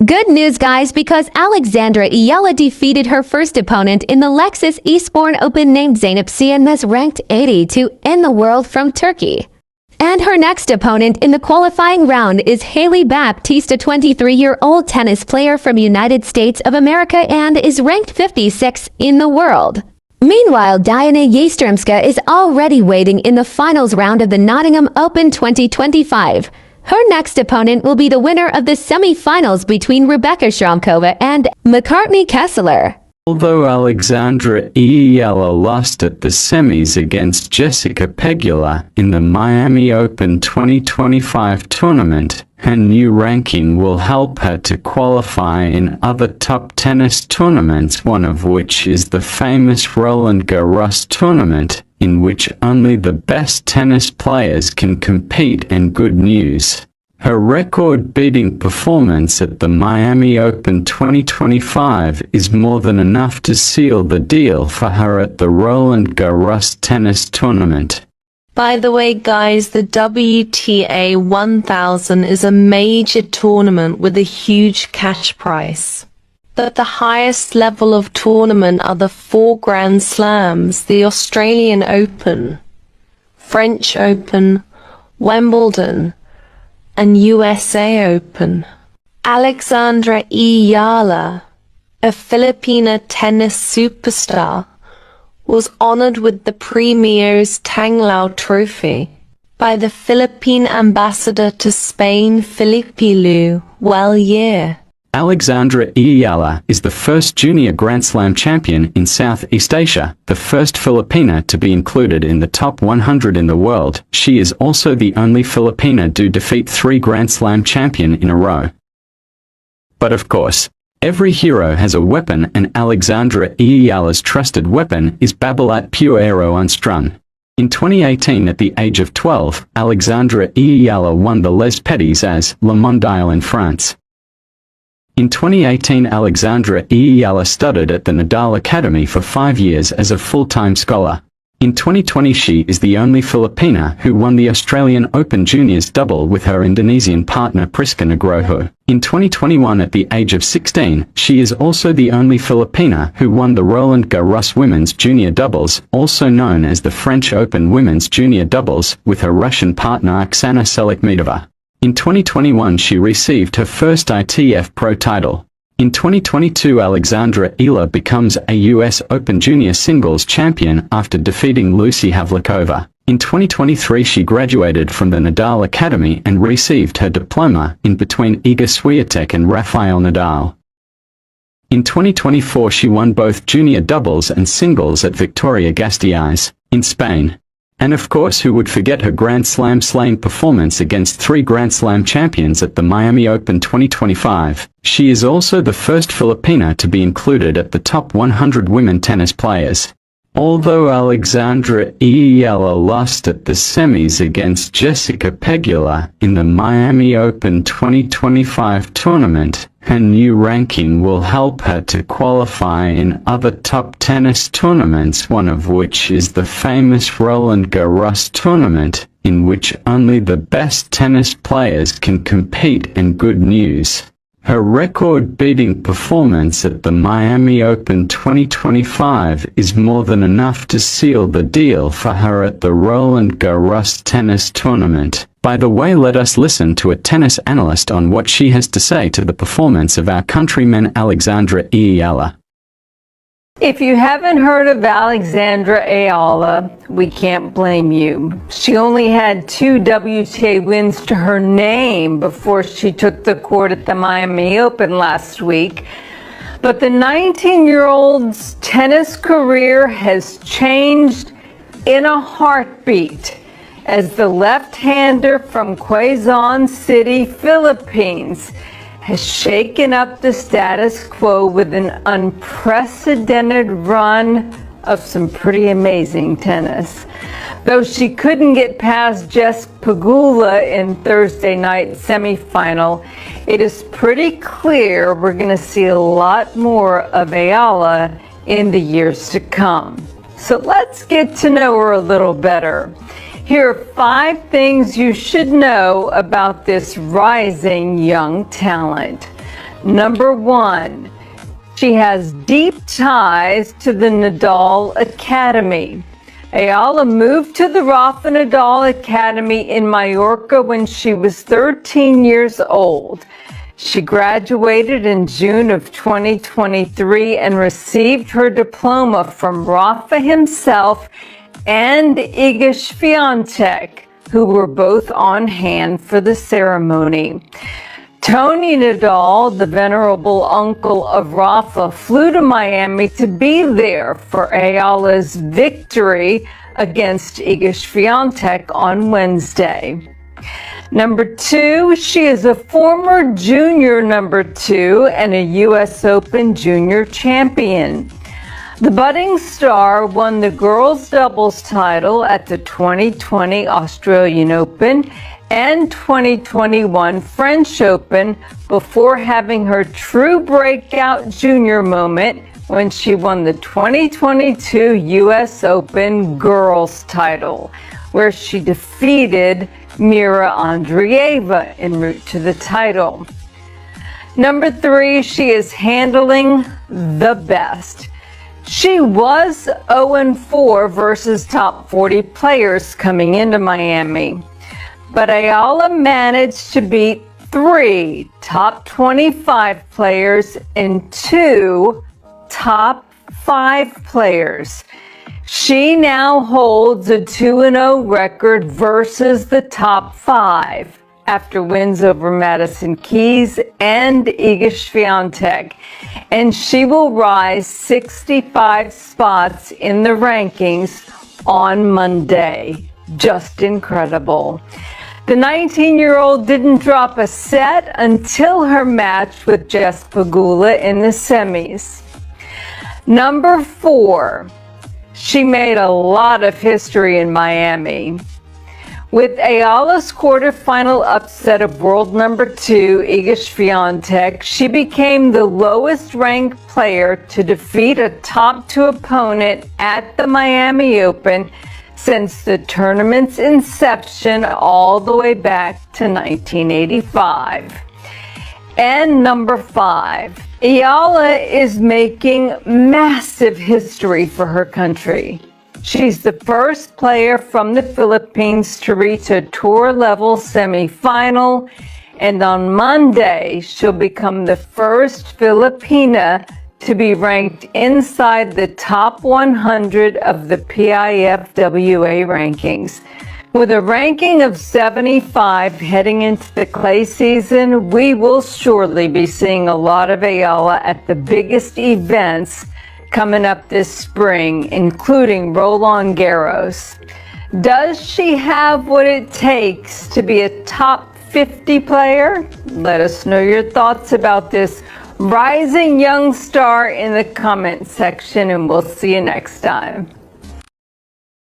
Good news, guys, because Alexandra Eala defeated her first opponent in the Lexus Eastbourne Open named Zeynep Sönmez, ranked 82 in the world from Turkey. And her next opponent in the qualifying round is Hailey, Baptiste, a 23-year-old tennis player from United States of America and is ranked 56 in the world. Meanwhile, Diana Yastremska is already waiting in the finals round of the Nottingham Open 2025. Her next opponent will be the winner of the semi-finals between Rebecca Shromkova and McCartney Kessler. Although Alexandra Eala lost at the semis against Jessica Pegula in the Miami Open 2025 tournament, her new ranking will help her to qualify in other top tennis tournaments, one of which is the famous Roland Garros tournament, in which only the best tennis players can compete. And good news, her record-beating performance at the Miami Open 2025 is more than enough to seal the deal for her at the Roland Garros tennis tournament. By the way, guys, the WTA 1000 is a major tournament with a huge cash prize. But the highest level of tournament are the 4 Grand Slams: the Australian Open, French Open, Wimbledon, and USA Open. Alexandra Eala, a Filipina tennis superstar, was honored with the Premier's Tanglao Trophy by the Philippine ambassador to Spain, Felipe Lu. Well, yeah. Alexandra Eala is the first junior Grand Slam champion in Southeast Asia, the first Filipina to be included in the top 100 in the world. She is also the only Filipina to defeat 3 Grand Slam champions in a row. But of course, every hero has a weapon, and Alexandra Eala's trusted weapon is Babolat Pure Aero Unstrung. In 2018, at the age of 12, Alexandra Eala won the Les Petits as Le Mondial in France. In 2018, Alexandra Eala studied at the Nadal Academy for 5 years as a full-time scholar. In 2020, she is the only Filipina who won the Australian Open Juniors double with her Indonesian partner Priska Nugroho. In 2021, at the age of 16, she is also the only Filipina who won the Roland Garros Women's Junior Doubles, also known as the French Open Women's Junior Doubles, with her Russian partner Oksana Selekhmedova. In 2021, she received her first ITF Pro title. In 2022, Alexandra Eala becomes a US Open Junior Singles champion after defeating Lucy Havlikova. In 2023, she graduated from the Nadal Academy and received her diploma in between Iga Swiatek and Rafael Nadal. In 2024, she won both junior doubles and singles at Vitoria-Gasteiz in Spain. And of course, who would forget her Grand Slam slaying performance against 3 Grand Slam champions at the Miami Open 2025. She is also the first Filipina to be included at the top 100 women tennis players. Although Alexandra Eala lost at the semis against Jessica Pegula in the Miami Open 2025 tournament, her new ranking will help her to qualify in other top tennis tournaments, one of which is the famous Roland Garros tournament, in which only the best tennis players can compete. And good news, her record-beating performance at the Miami Open 2025 is more than enough to seal the deal for her at the Roland Garros tennis tournament. By the way, let us listen to a tennis analyst on what she has to say to the performance of our countryman Alexandra Eala. If you haven't heard of Alexandra Eala, we can't blame you. She only had 2 WTA wins to her name before she took the court at the Miami Open last week. But the 19-year-old's tennis career has changed in a heartbeat as the left-hander from Quezon City, Philippines, has shaken up the status quo with an unprecedented run of some pretty amazing tennis. Though she couldn't get past Jess Pegula in Thursday night semifinal, it is pretty clear we're going to see a lot more of Eala in the years to come. So let's get to know her a little better. Here are 5 things you should know about this rising young talent. Number 1, she has deep ties to the Nadal Academy. Eala moved to the Rafa Nadal Academy in Mallorca when she was 13 years old. She graduated in June of 2023 and received her diploma from Rafa himself and Iga Swiatek, who were both on hand for the ceremony. Tony Nadal, the venerable uncle of Rafa, flew to Miami to be there for Eala's victory against Iga Swiatek on Wednesday. Number 2, she is a former junior number 2 and a U.S. Open junior champion. The budding star won the girls' doubles title at the 2020 Australian Open and 2021 French Open before having her true breakout junior moment when she won the 2022 U.S. Open girls title, where she defeated Mira Andreeva en route to the title. Number 3, she is handling the best. She was 0-4 versus top 40 players coming into Miami, but Eala managed to beat 3 top 25 players and 2 top 5 players. She now holds a 2-0 record versus the top 5 after wins over Madison Keys and Iga Swiatek, and she will rise 65 spots in the rankings on Monday. Just incredible. The 19-year-old didn't drop a set until her match with Jess Pegula in the semis. Number 4, she made a lot of history in Miami. With Eala's quarterfinal upset of world number 2, Iga Swiatek, she became the lowest ranked player to defeat a top 2 opponent at the Miami Open since the tournament's inception all the way back to 1985. And number 5, Eala is making massive history for her country. She's the first player from the Philippines to reach a tour-level semifinal, and on Monday, she'll become the first Filipina to be ranked inside the top 100 of the PIFWA rankings. With a ranking of 75 heading into the clay season, we will surely be seeing a lot of Eala at the biggest events coming up this spring, including Roland Garros. Does she have what it takes to be a top 50 player? Let us know your thoughts about this rising young star in the comment section, and we'll see you next time.